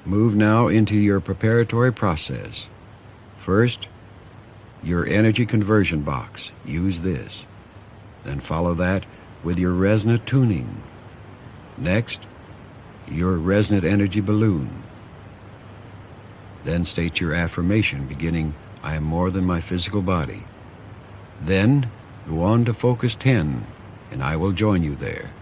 Move now into your preparatory process. First, your energy conversion box. Use this. Then follow that with your resonant tuning. Next, your resonant energy balloon. Then state your affirmation beginning, I am more than my physical body. Then go on to focus 10, and I will join you there.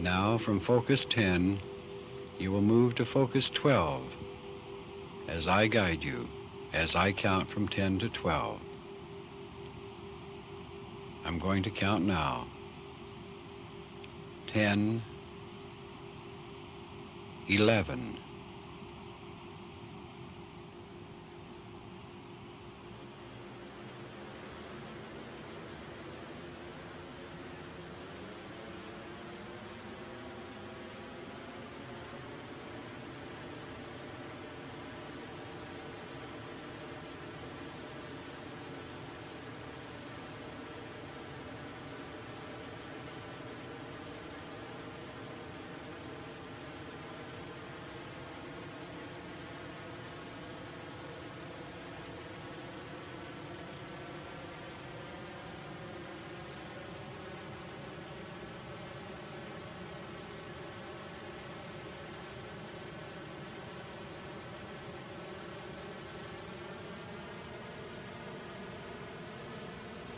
Now from focus 10, you will move to focus 12 as I guide you, as I count from 10 to 12. I'm going to count now. 10, 11,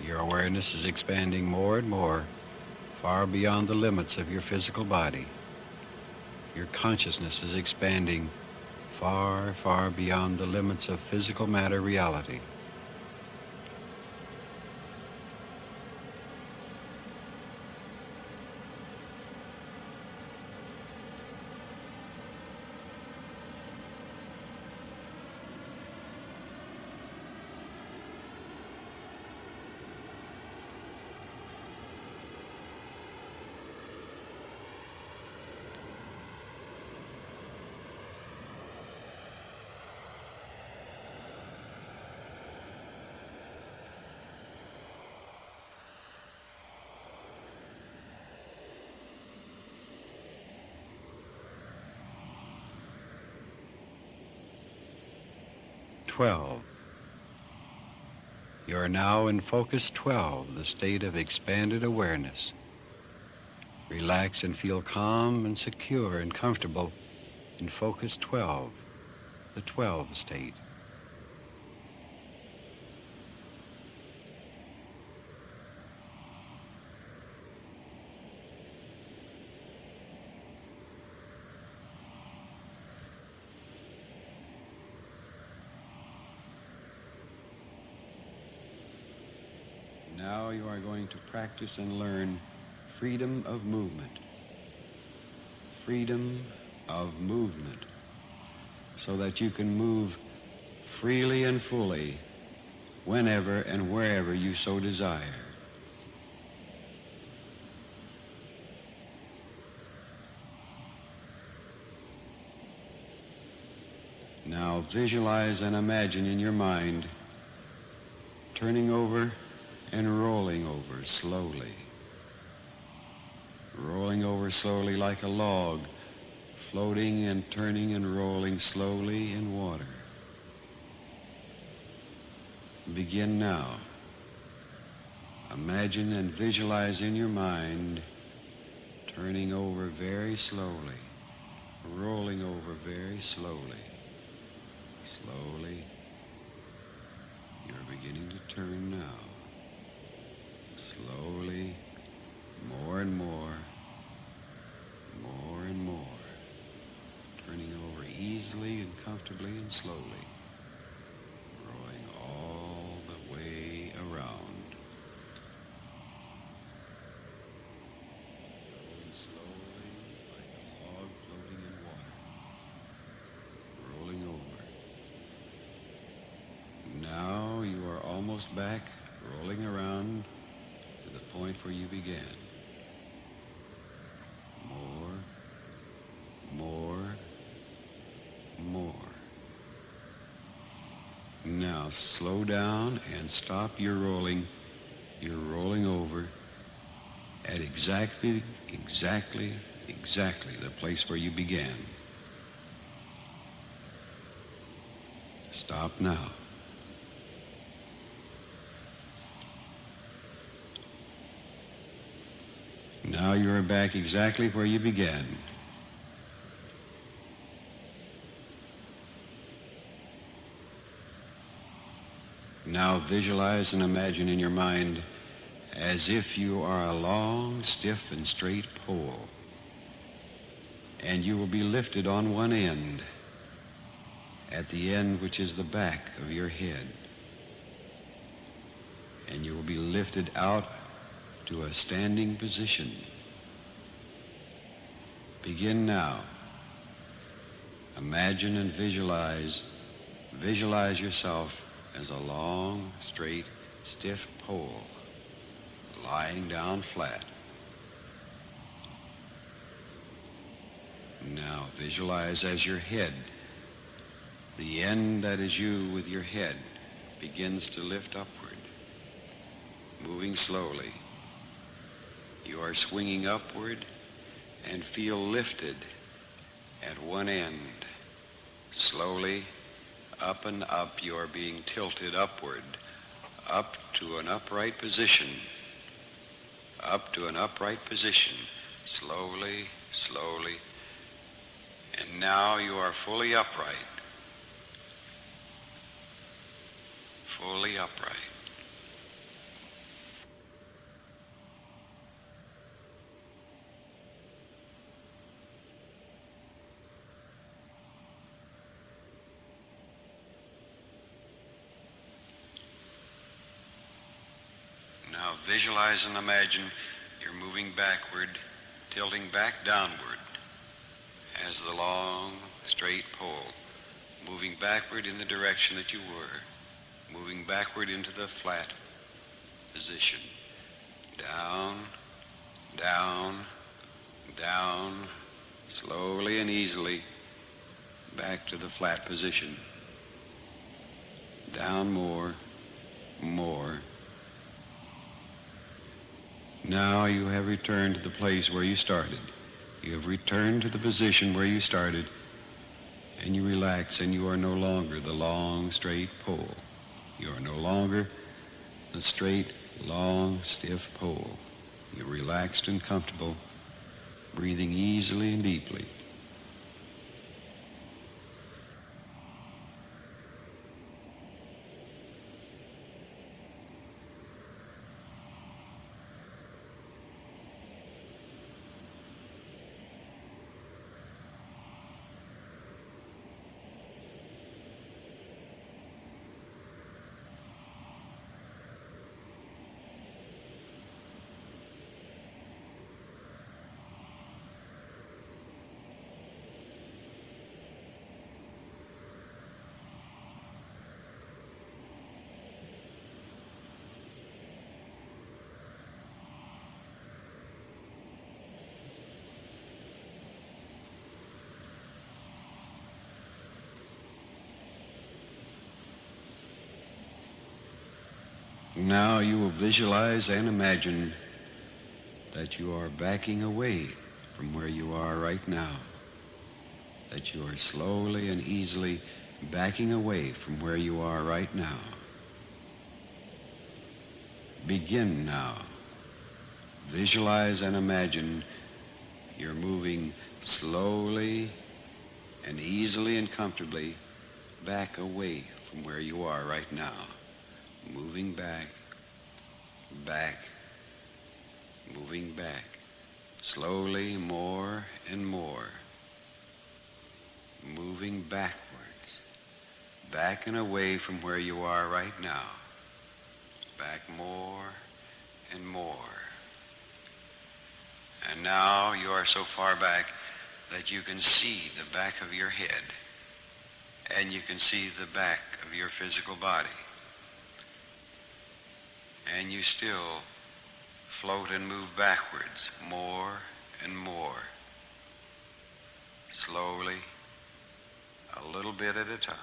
Your awareness is expanding more and more, far beyond the limits of your physical body. Your consciousness is expanding far, far beyond the limits of physical matter reality. You are now in focus 12, the state of expanded awareness. Relax and feel calm and secure and comfortable in focus 12, the 12 state. Now you are going to practice and learn freedom of movement. Freedom of movement, so that you can move freely and fully whenever and wherever you so desire. Now visualize and imagine in your mind turning over and rolling over slowly. Rolling over slowly like a log, floating and turning and rolling slowly in water. Begin now. Imagine and visualize in your mind turning over very slowly, rolling over very slowly. Slowly, you're beginning to turn now. Slowly, more and more and more, turning over easily and comfortably and slowly, rolling all the way around. Rolling slowly like a log floating in water, rolling over. Now you are almost back, rolling around to the point where you began. More. Now slow down and stop your rolling. You're rolling over at exactly the place where you began. Stop now. Now you're back exactly where you began. Now visualize and imagine in your mind as if you are a long, stiff, and straight pole. and you will be lifted on one end, at the end which is the back of your head. And you will be lifted out to a standing position. Begin now. Imagine and visualize yourself as a long, straight, stiff pole lying down flat. Now visualize as your head, the end that is you with your head, begins to lift upward, moving slowly. You are swinging upward and feel lifted at one end. Slowly, up and up, you are being tilted upward, up to an upright position, up to an upright position, slowly, slowly. And now you are fully upright, fully upright. Now visualize and imagine you're moving backward, tilting back downward as the long, straight pole, moving backward in the direction that you were, moving backward into the flat position. Down, down, down, slowly and easily, back to the flat position. Down more, more. Now you have returned to the place where you started. You have returned to the position where you started, and you relax, and you are no longer the long, straight pole. You are no longer the straight, long, stiff pole. You're relaxed and comfortable, breathing easily and deeply. Now you will visualize and imagine that you are backing away from where you are right now, that you are slowly and easily backing away from where you are right now. Begin now. Visualize and imagine you're moving slowly and easily and comfortably back away from where you are right now. Moving back, back, moving back, slowly, more and more, moving backwards, back and away from where you are right now, back more and more. And now you are so far back that you can see the back of your head, and you can see the back of your physical body. And you still float and move backwards more and more, slowly, a little bit at a time.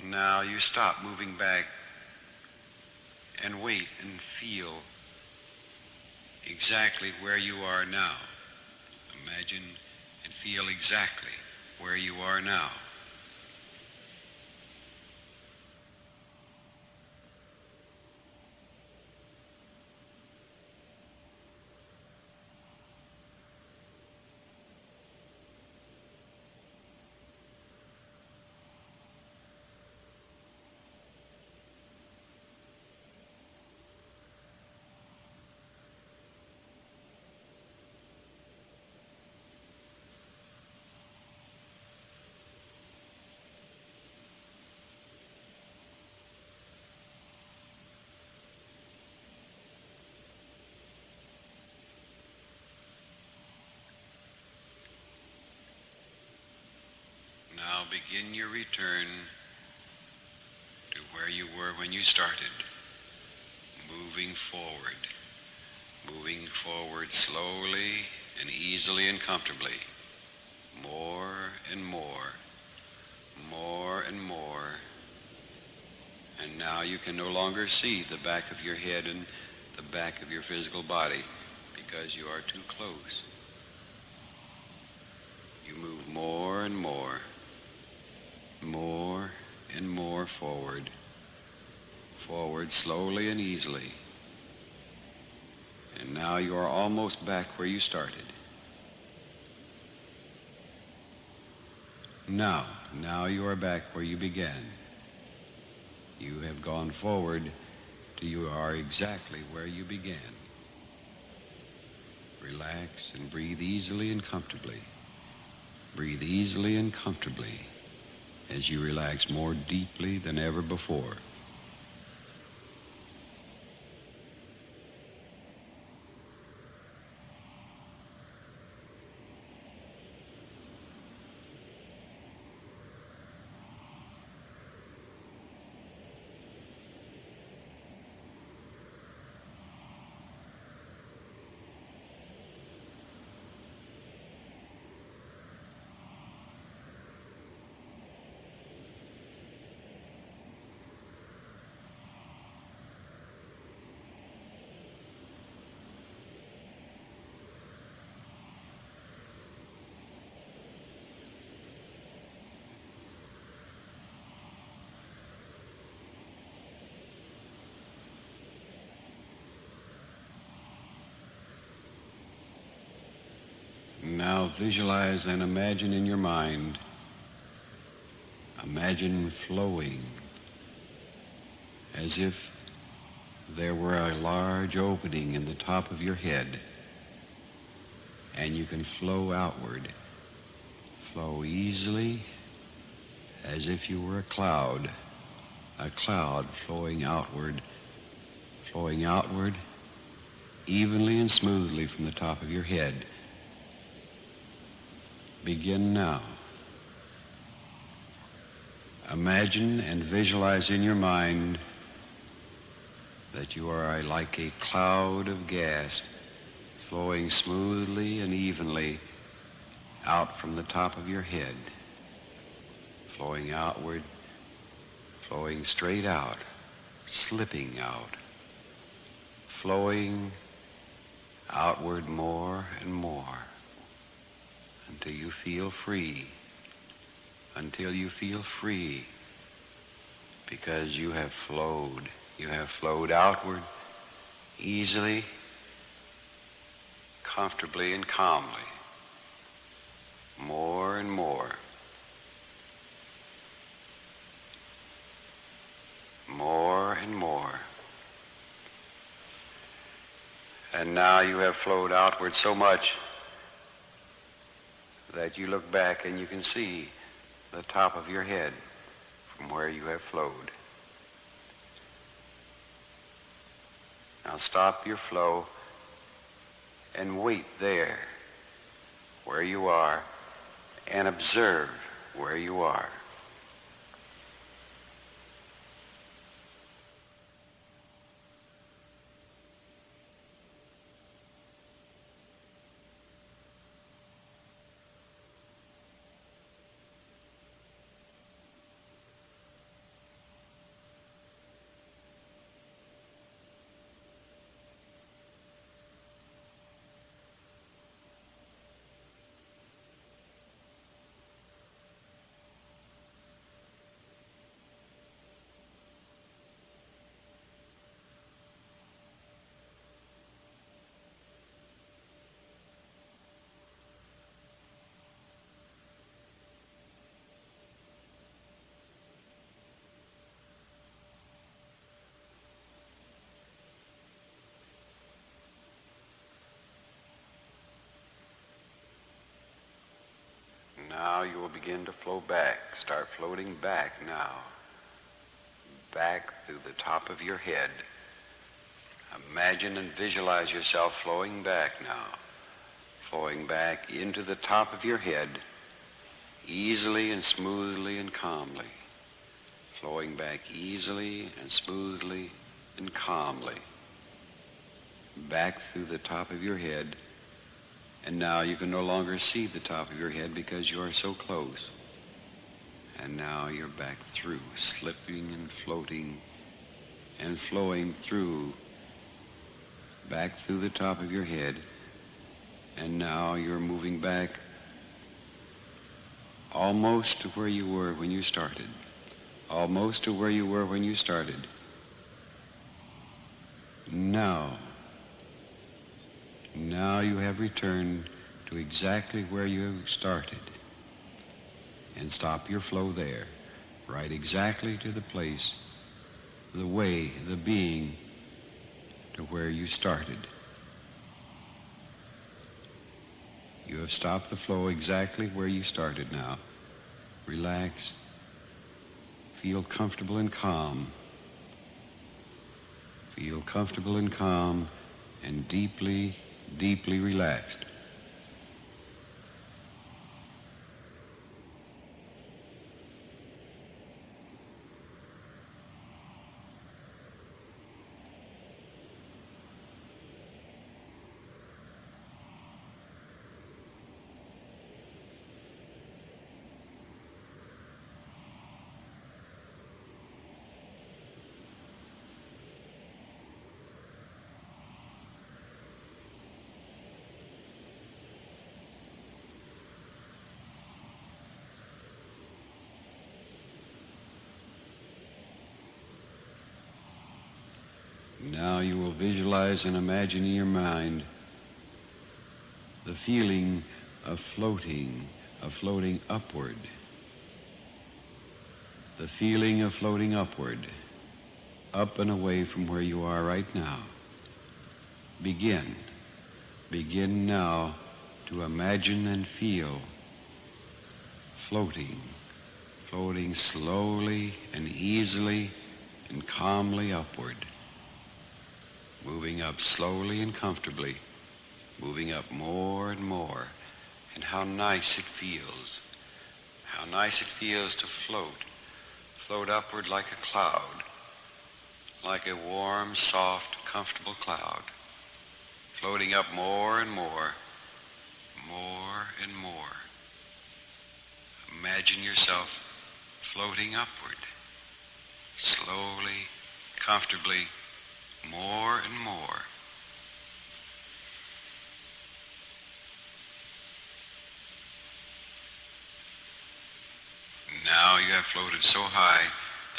Now you stop moving back and wait and feel exactly where you are now. Imagine and feel exactly where you are now. begin your return to where you were when you started, moving forward slowly and easily and comfortably, more and more, more and more. And now you can no longer see the back of your head and the back of your physical body because you are too close. You move more and more forward, slowly and easily. And now you are almost back where you started. Now you are back where you began. You have gone forward till you are exactly where you began. Relax and breathe easily and comfortably. Breathe easily and comfortably as you relax more deeply than ever before. Now visualize and imagine in your mind, imagine flowing as if there were a large opening in the top of your head, and you can flow outward. Flow easily as if you were a cloud flowing outward evenly and smoothly from the top of your head. Begin now. Imagine and visualize in your mind that you are like a cloud of gas flowing smoothly and evenly out from the top of your head, flowing outward, flowing straight out, slipping out, flowing outward more and more until you feel free, because you have flowed outward easily, comfortably and calmly, more and more, more and more. And now you have flowed outward so much that you look back and you can see the top of your head from where you have flowed. Now stop your flow and wait there where you are and observe where you are. Now you will begin to flow back. Start floating back now. Back through the top of your head. Imagine and visualize yourself flowing back now. Flowing back into the top of your head, easily and smoothly and calmly, flowing back easily and smoothly and calmly, back through the top of your head. And now you can no longer see the top of your head because you are so close. And now you're back through, slipping and floating and flowing through, back through the top of your head. And now you're moving back almost to where you were when you started. Almost to where you were when you started. Now you have returned to exactly where you started. And stop your flow there. Right exactly to the place, the way, the being, to where you started. You have stopped the flow exactly where you started now. Relax. Feel comfortable and calm. Feel comfortable and calm and deeply, deeply relaxed. Now you will visualize and imagine in your mind the feeling of floating upward. The feeling of floating upward, up and away from where you are right now. Begin now to imagine and feel floating slowly and easily and calmly upward. Moving up slowly and comfortably, moving up more and more. And how nice it feels. How nice it feels to float upward like a cloud, like a warm, soft, comfortable cloud, floating up more and more, more and more. Imagine yourself floating upward, slowly, comfortably, more and more. Now you have floated so high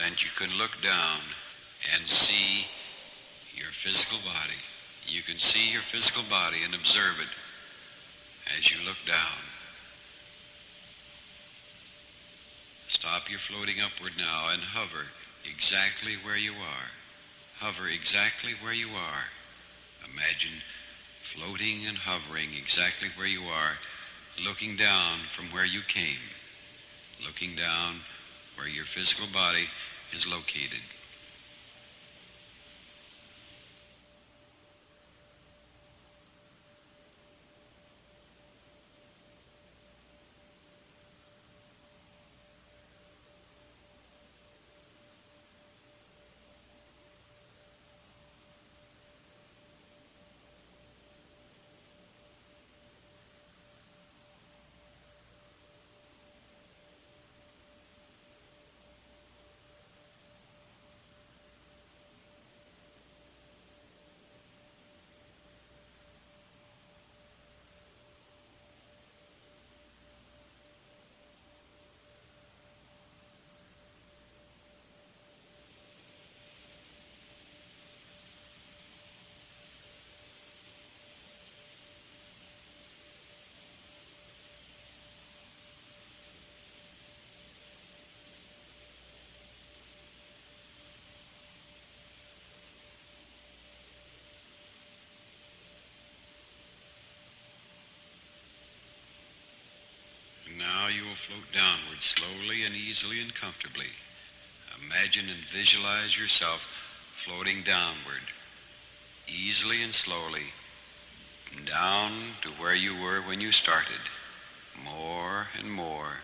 that you can look down and see your physical body. You can see your physical body and observe it as you look down. Stop your floating upward now and hover exactly where you are. Hover exactly where you are. Imagine floating and hovering exactly where you are, looking down from where you came, looking down where your physical body is located. Now you will float downward slowly and easily and comfortably. Imagine and visualize yourself floating downward, easily and slowly, down to where you were when you started, more and more,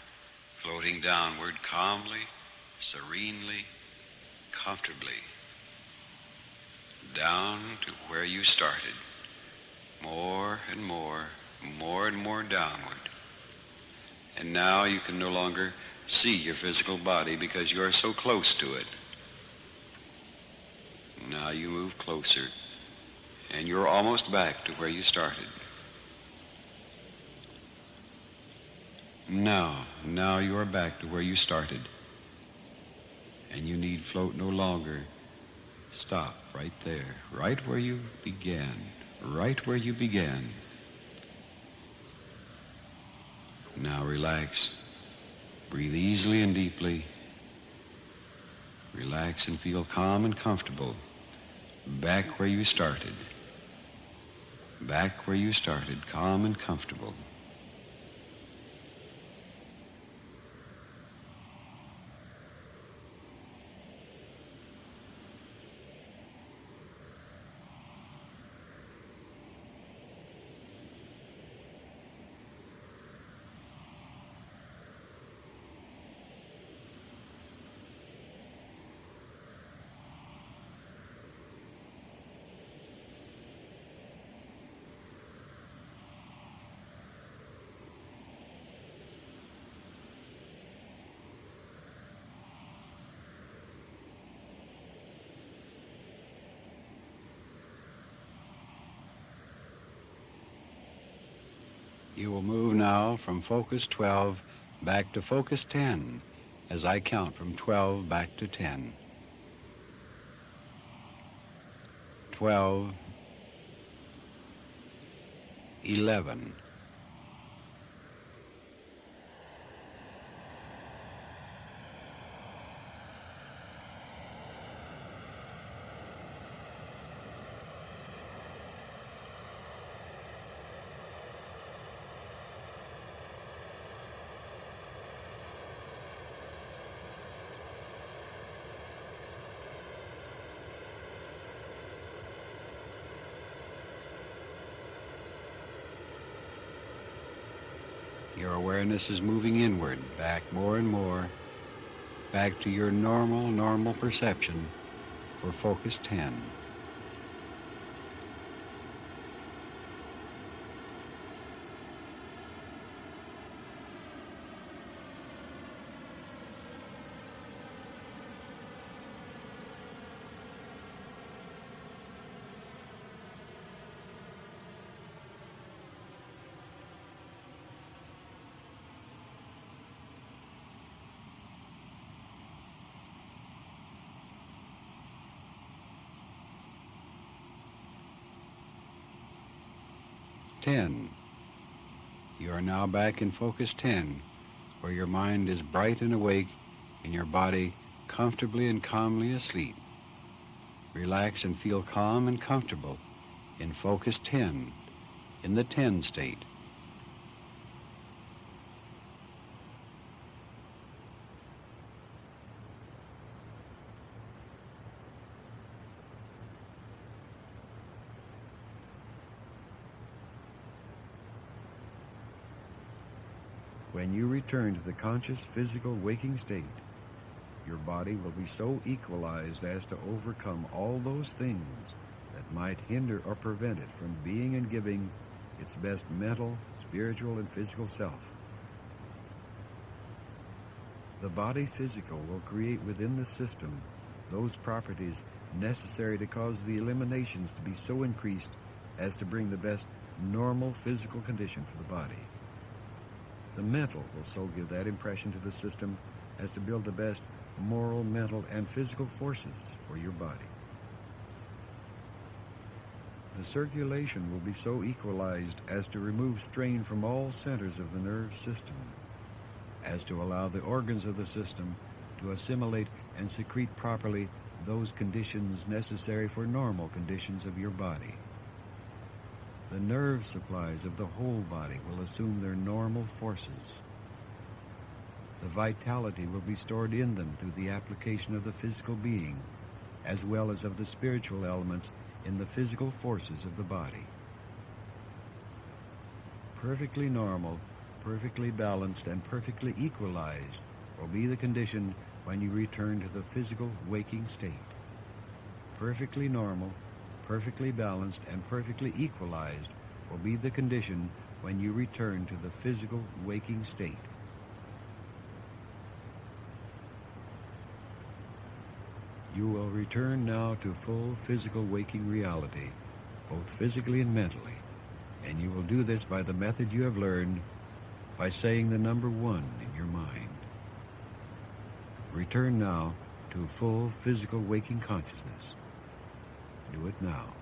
floating downward calmly, serenely, comfortably, down to where you started, more and more, more and more downward. And now you can no longer see your physical body because you are so close to it. Now you move closer, and you're almost back to where you started. Now you are back to where you started, and you need float no longer. Stop right there, right where you began, right where you began. Now relax. Breathe easily and deeply. Relax and feel calm and comfortable. Back where you started. Back where you started, calm and comfortable. You will move now from focus 12 back to focus 10 as I count from 12 back to 10. 12, 11, Your awareness is moving inward, back more and more, back to your normal perception for focus 10. You are now back in focus 10, where your mind is bright and awake and your body comfortably and calmly asleep. Relax and feel calm and comfortable in focus 10, in the 10 state. When you return to the conscious physical waking state, your body will be so equalized as to overcome all those things that might hinder or prevent it from being and giving its best mental, spiritual, and physical self. The body physical will create within the system those properties necessary to cause the eliminations to be so increased as to bring the best normal physical condition for the body. The mental will so give that impression to the system as to build the best moral, mental, and physical forces for your body. The circulation will be so equalized as to remove strain from all centers of the nerve system, as to allow the organs of the system to assimilate and secrete properly those conditions necessary for normal conditions of your body. The nerve supplies of the whole body will assume their normal forces. The vitality will be stored in them through the application of the physical being, as well as of the spiritual elements in the physical forces of the body. Perfectly normal, perfectly balanced and perfectly equalized will be the condition when you return to the physical waking state. Perfectly normal, perfectly balanced, and perfectly equalized will be the condition when you return to the physical waking state. You will return now to full physical waking reality, both physically and mentally, and you will do this by the method you have learned, by saying the number 1 in your mind. Return now to full physical waking consciousness. Do it now.